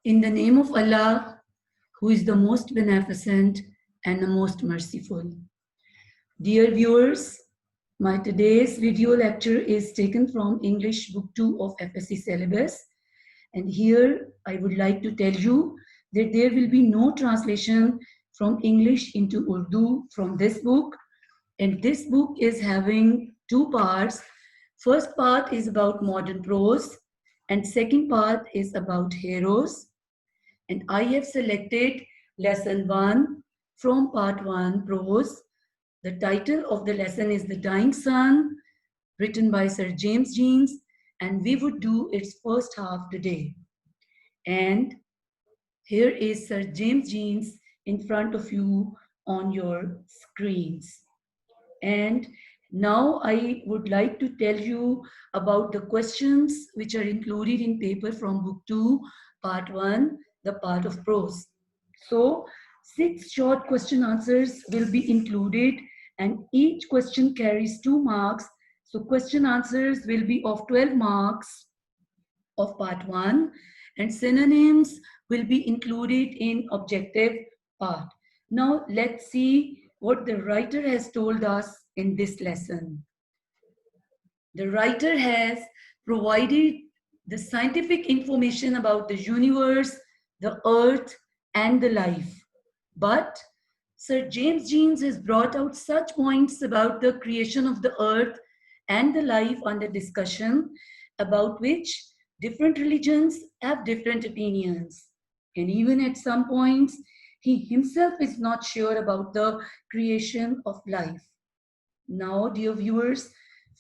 In the name of Allah, who is the most beneficent and the most merciful. Dear viewers, my today's video lecture is taken from English Book 2 of FSC syllabus. And here I would like to tell you that there will be no translation from English into Urdu from this book. And this book is having two parts. First part is about modern prose and second part is about heroes. And I have selected lesson 1 from part 1 prose. The title of the lesson is The Dying Sun, written by Sir James Jeans, and we would do its first half today. And here is Sir James Jeans in front of you on your screens. And now I would like to tell you about the questions which are included in paper from book 2, part 1, the part of prose. So 6 short question answers will be included and each question carries 2 marks. So question answers will be of 12 marks of part 1 and synonyms will be included in objective part. Now let's see what the writer has told us in this lesson. The writer has provided the scientific information about the universe, the earth, and the life. But Sir James Jeans has brought out such points about the creation of the earth and the life under discussion, about which different religions have different opinions. And even at some points, he himself is not sure about the creation of life. Now, dear viewers,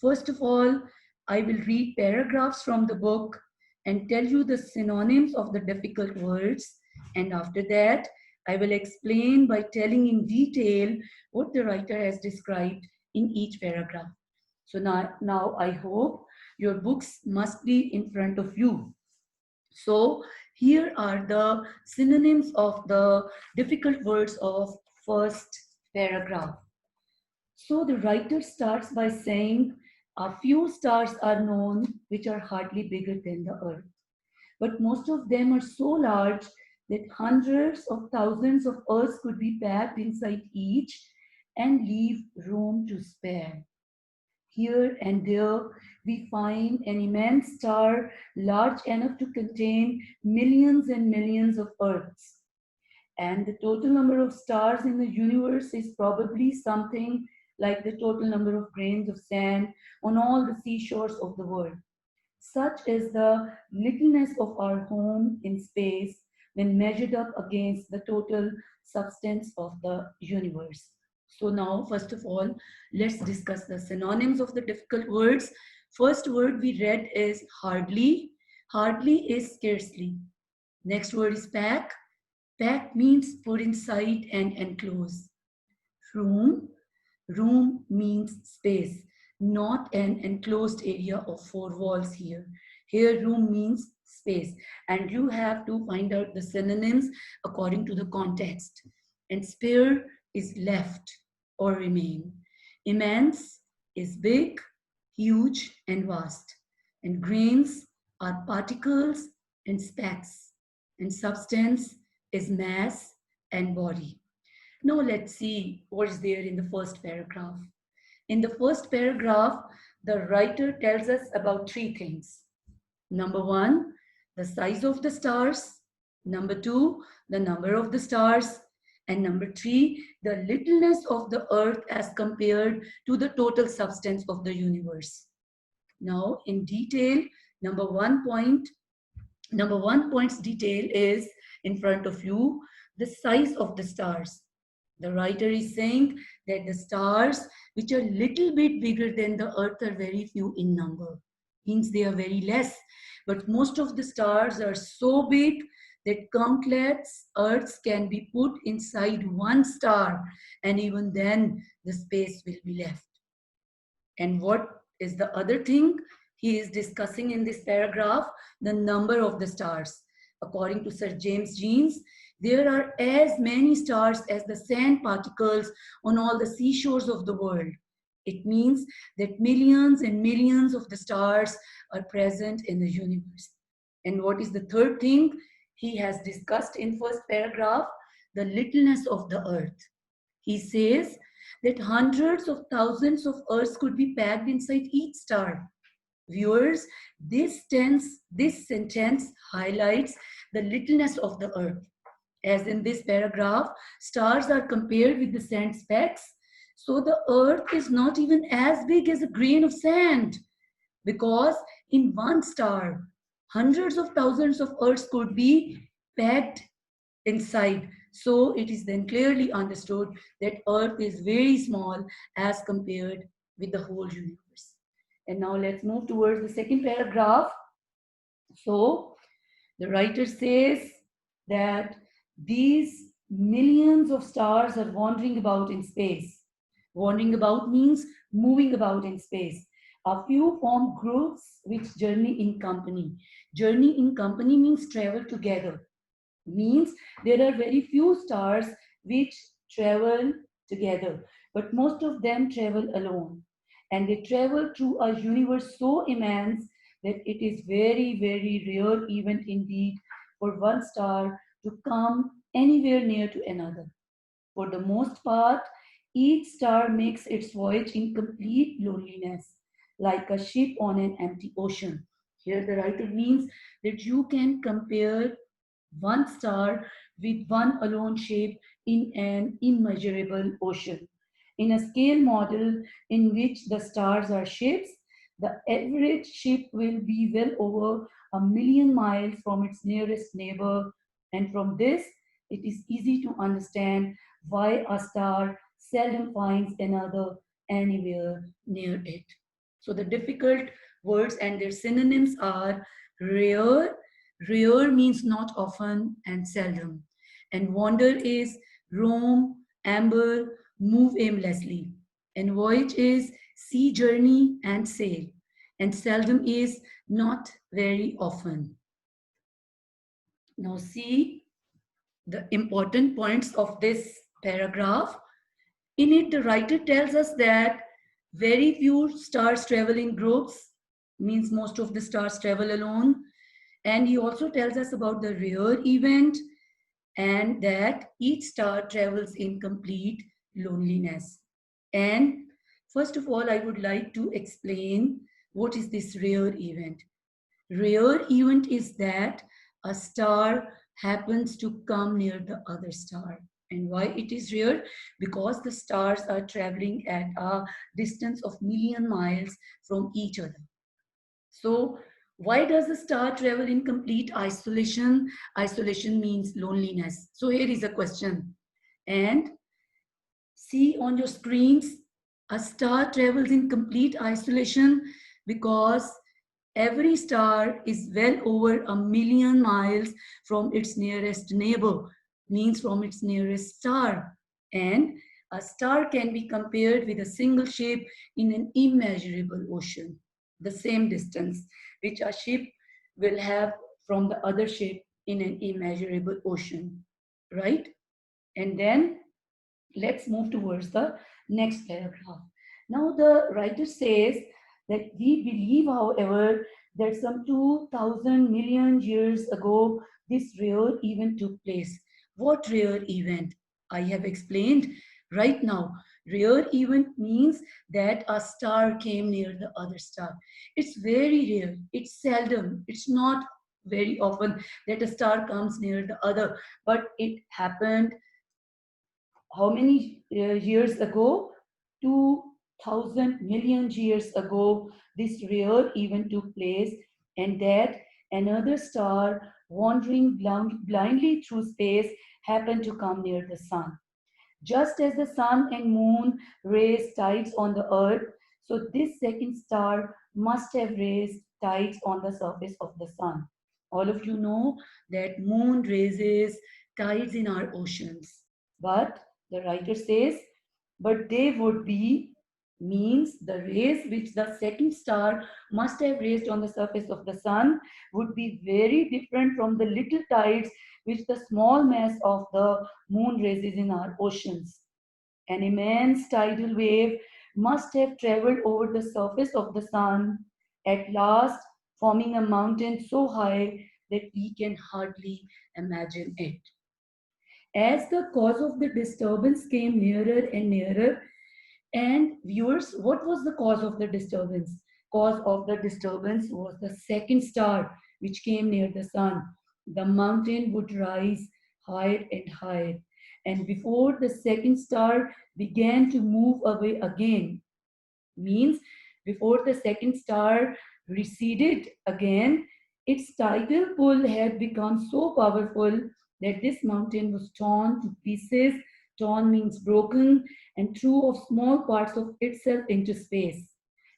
first of all, I will read paragraphs from the book and tell you the synonyms of the difficult words. And after that, I will explain by telling in detail what the writer has described in each paragraph. So now I hope your books must be in front of you. So here are the synonyms of the difficult words of first paragraph. So the writer starts by saying, a few stars are known which are hardly bigger than the earth. But most of them are so large that hundreds of thousands of earths could be packed inside each and leave room to spare. Here and there, we find an immense star large enough to contain millions and millions of Earths. And the total number of stars in the universe is probably something like the total number of grains of sand on all the seashores of the world. Such is the littleness of our home in space when measured up against the total substance of the universe. So now, first of all, let's discuss the synonyms of the difficult words. First word we read is hardly. Hardly is scarcely. Next word is pack. Pack means put inside and enclose. Room. Room means space, not an enclosed area of 4 walls here. Here room means space and you have to find out the synonyms according to the context. And spare is left or remain. Immense is big, huge and vast. And grains are particles and specks. And substance is mass and body. Now let's see what is there in the first paragraph. In the first paragraph, the writer tells us about 3 things. Number 1, the size of the stars. Number 2, the number of the stars. And number 3, the littleness of the earth as compared to the total substance of the universe. Now in detail, number one point's detail is in front of you, the size of the stars. The writer is saying that the stars which are little bit bigger than the earth are very few in number. Means they are very less. But most of the stars are so big that countless earths can be put inside one star and even then the space will be left. And what is the other thing he is discussing in this paragraph? The number of the stars. According to Sir James Jeans, there are as many stars as the sand particles on all the seashores of the world. It means that millions and millions of the stars are present in the universe. And what is the third thing? He has discussed in first paragraph the littleness of the earth. He says that hundreds of thousands of earths could be packed inside each star. Viewers, this sentence highlights the littleness of the earth. As in this paragraph, stars are compared with the sand specks. So the earth is not even as big as a grain of sand, because in one star, hundreds of thousands of earths could be packed inside. So it is then clearly understood that earth is very small as compared with the whole universe. And now let's move towards the second paragraph. So the writer says that these millions of stars are wandering about in space. Wandering about means moving about in space. A few form groups which journey in company. Journey in company means travel together. Means there are very few stars which travel together, but most of them travel alone. And they travel through a universe so immense that it is very, very rare event indeed for one star to come anywhere near to another. For the most part, each star makes its voyage in complete loneliness, like a ship on an empty ocean. Here, the writer means that you can compare one star with one alone ship in an immeasurable ocean. In a scale model in which the stars are ships, the average ship will be well over 1,000,000 miles from its nearest neighbor, and from this, it is easy to understand why a star seldom finds another anywhere near it. So the difficult words and their synonyms are rare. Rare means not often and seldom. And wander is roam, amber, move aimlessly. And voyage is sea journey and sail. And seldom is not very often. Now see the important points of this paragraph. In it, the writer tells us that very few stars travel in groups, means most of the stars travel alone. And he also tells us about the rare event and that each star travels in complete loneliness. And first of all, I would like to explain what is this rare event. Rare event is that a star happens to come near the other star. And why it is rare? Because the stars are traveling at a distance of million miles from each other. So why does a star travel in complete isolation? Isolation means loneliness. So here is a question. And see on your screens, a star travels in complete isolation because every star is well over 1,000,000 miles from its nearest neighbor, means from its nearest star. And a star can be compared with a single ship in an immeasurable ocean, the same distance which a ship will have from the other ship in an immeasurable ocean, right? And then let's move towards the next paragraph. Now the writer says that we believe, however, that some 2,000 million years ago, this rare event took place. What rare event? I have explained right now. Rare event means that a star came near the other star. It's very rare. It's seldom. It's not very often that a star comes near the other, but it happened how many years ago? 2,000 million years ago, this rare event took place, and that another star wandering blindly through space happened to come near the sun. Just as the sun and moon raise tides on the earth, so this second star must have raised tides on the surface of the sun. All of you know that moon raises tides in our oceans. But the writer says, but they would be means the rays which the second star must have raised on the surface of the sun would be very different from the little tides which the small mass of the moon raises in our oceans. An immense tidal wave must have traveled over the surface of the sun, at last forming a mountain so high that we can hardly imagine it. As the cause of the disturbance came nearer and nearer, and viewers, what was the cause of the disturbance? Cause of the disturbance was the second star which came near the sun. The mountain would rise higher and higher. And before the second star began to move away again, means before the second star receded again, its tidal pull had become so powerful that this mountain was torn to pieces. Torn means broken, and threw of small parts of itself into space.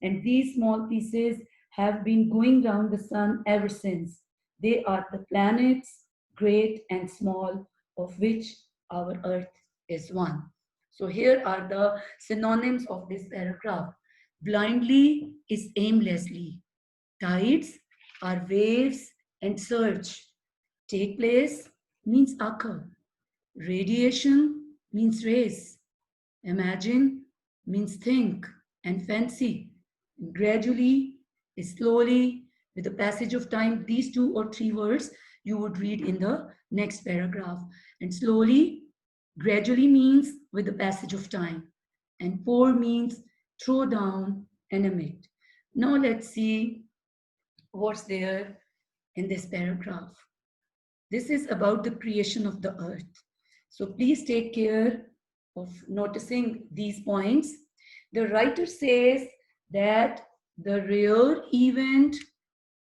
And these small pieces have been going round the sun ever since. They are the planets, great and small, of which our Earth is one. So here are the synonyms of this paragraph. Blindly is aimlessly. Tides are waves and surge. Take place means occur. Radiation means rays. Imagine means think and fancy. Gradually is slowly. With the passage of time, these 2 or 3 words you would read in the next paragraph. And slowly, gradually means with the passage of time. And pour means throw down and emit. Now let's see what's there in this paragraph. This is about the creation of the earth. So please take care of noticing these points. The writer says that the rare event,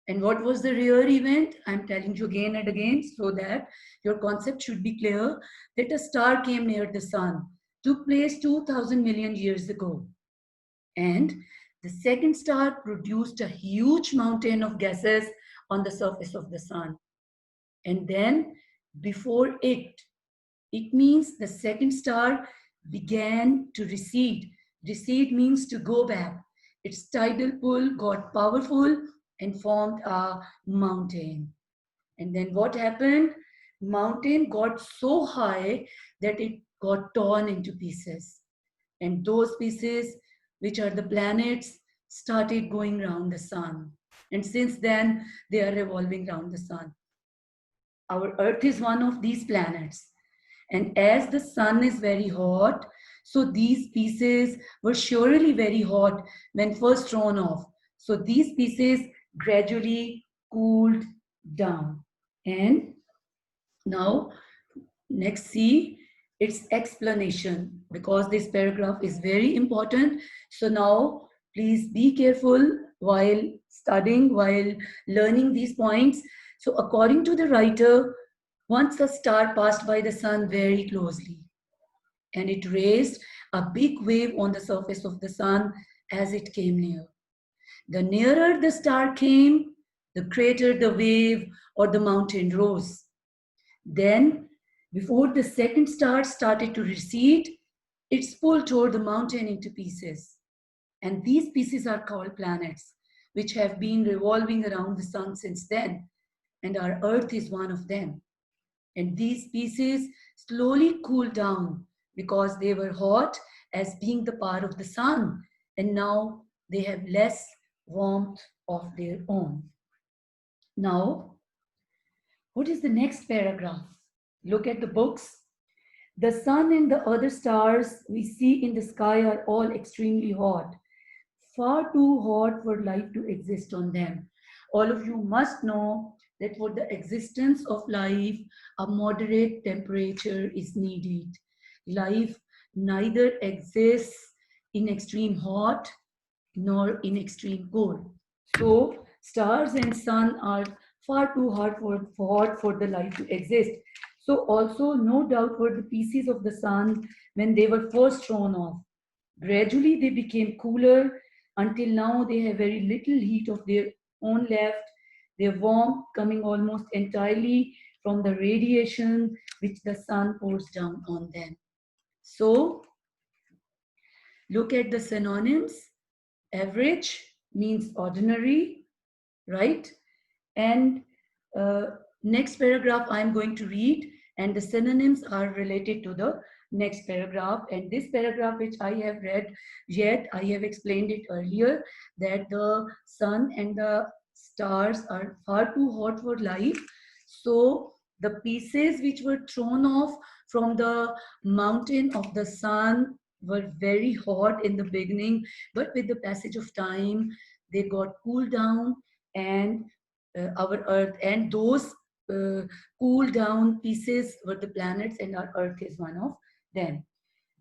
and what was the rare event? I'm telling you again and again so that your concept should be clear, that a star came near the sun, took place 2000 million years ago. And the second star produced a huge mountain of gases on the surface of the sun. And then before it means the second star began to recede. Recede means to go back. Its tidal pull got powerful and formed a mountain. And then what happened? Mountain got so high that it got torn into pieces. And those pieces, which are the planets, started going around the sun. And since then, they are revolving around the sun. Our Earth is one of these planets. And as the sun is very hot, so these pieces were surely very hot when first thrown off. So these pieces gradually cooled down. And now, next, see its explanation, because this paragraph is very important. So now, please be careful while studying, while learning these points. So according to the writer, once a star passed by the sun very closely, and it raised a big wave on the surface of the sun as it came near. The nearer the star came, the greater the wave or the mountain rose. Then, before the second star started to recede, its pull tore the mountain into pieces. And these pieces are called planets, which have been revolving around the sun since then. And our Earth is one of them. And these pieces slowly cooled down because they were hot as being the part of the sun. And now they have less warmth of their own. Now, what is the next paragraph? Look at the books. The sun and the other stars we see in the sky are all extremely hot, far too hot for life to exist on them. All of you must know that for the existence of life, a moderate temperature is needed. Life neither exists in extreme hot nor in extreme cold. So stars and sun are far too hot for the life to exist. So also no doubt were the pieces of the sun when they were first thrown off. Gradually they became cooler until now they have very little heat of their own left. Their warmth coming almost entirely from the radiation which the sun pours down on them. So look at the synonyms. Average means ordinary, right? And next paragraph I'm going to read, and the synonyms are related to the next paragraph. And this paragraph which I have read yet, I have explained it earlier, that the sun and the stars are far too hot for life. So the pieces which were thrown off from the mountain of the sun were very hot in the beginning, but with the passage of time, they got cooled down, and our Earth and those uh, cooled down pieces were the planets, and our Earth is one of them.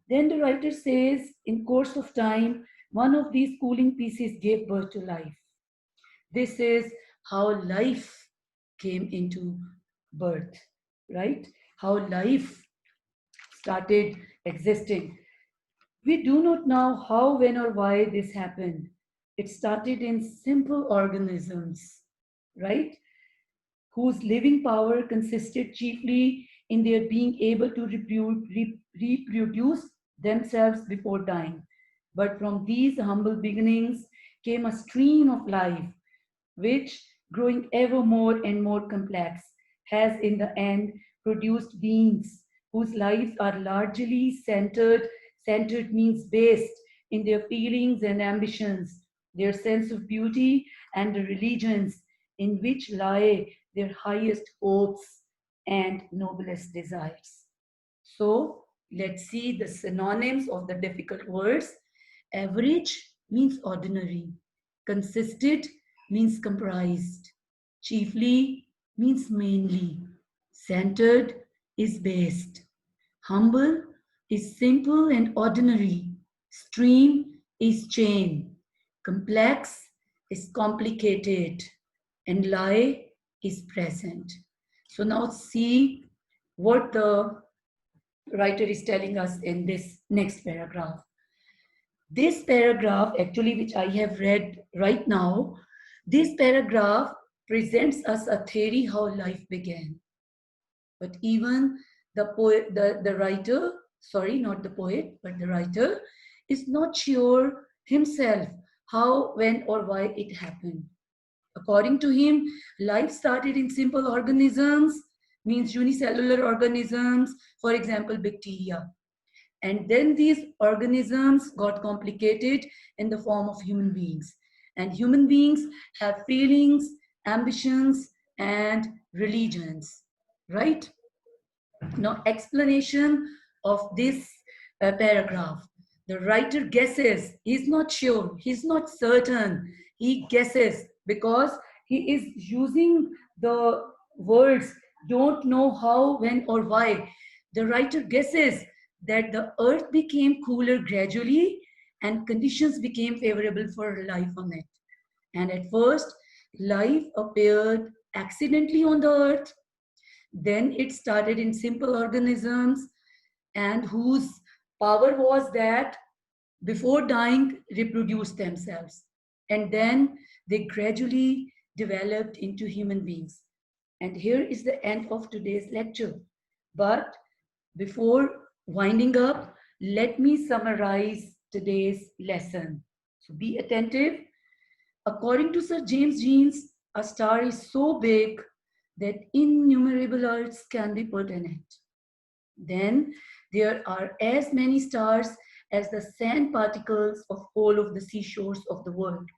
Then the writer says, in course of time, one of these cooling pieces gave birth to life. This is how life came into birth, right? How life started existing. We do not know how, when, or why this happened. It started in simple organisms, right? Whose living power consisted chiefly in their being able to reproduce themselves before dying. But from these humble beginnings came a stream of life, which, growing ever more and more complex, has in the end produced beings whose lives are largely centered means based in their feelings and ambitions, their sense of beauty, and the religions in which lie their highest hopes and noblest desires. So let's see the synonyms of the difficult words. Average means ordinary. Consisted means comprised. Chiefly means mainly. Centered is based. Humble is simple and ordinary. Stream is chain. Complex is complicated. And lie is present. So now see what the writer is telling us in this next paragraph. This paragraph, actually, which I have read right now, this paragraph presents us a theory how life began. But even the poet, the writer, sorry, not the poet, but the writer, is not sure himself how, when, or why it happened. According to him, life started in simple organisms, means unicellular organisms, for example, bacteria. And then these organisms got complicated in the form of human beings. And human beings have feelings, ambitions, and religions, right? Now, explanation of this paragraph. The writer guesses, he's not sure, he's not certain, he guesses because he is using the words don't know how, when, or why. The writer guesses that the earth became cooler gradually and conditions became favorable for life on it. And at first, life appeared accidentally on the earth. Then it started in simple organisms, and whose power was that before dying reproduce themselves. And then they gradually developed into human beings. And here is the end of today's lecture. But before winding up, let me summarize today's lesson. So be attentive. According to Sir James Jeans, a star is so big that innumerable earths can be put in it. Then there are as many stars as the sand particles of all of the seashores of the world.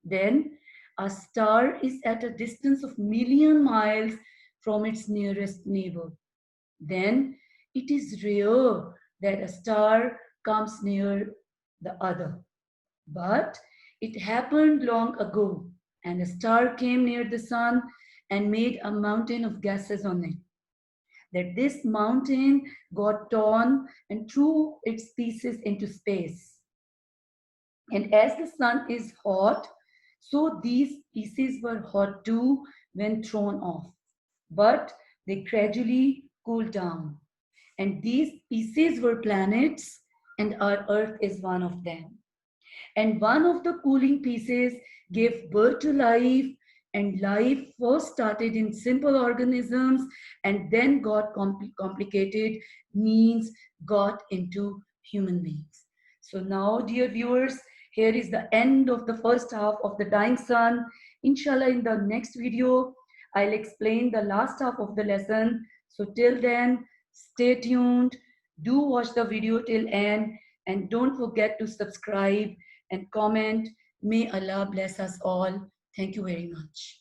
Then a star is at a distance of million miles from its nearest neighbor. Then it is rare that a star comes near the other. But it happened long ago, and a star came near the sun and made a mountain of gases on it. That this mountain got torn and threw its pieces into space. And as the sun is hot, so these pieces were hot too when thrown off. But they gradually cooled down. And these pieces were planets, and our Earth is one of them. And one of the cooling pieces gave birth to life, and life first started in simple organisms and then got complicated, means got into human beings. So now, dear viewers, here is the end of the first half of The Dying Sun. Inshallah, in the next video, I'll explain the last half of the lesson. So till then, stay tuned. Do watch the video till end, and don't forget to subscribe and comment. May Allah bless us all. Thank you very much.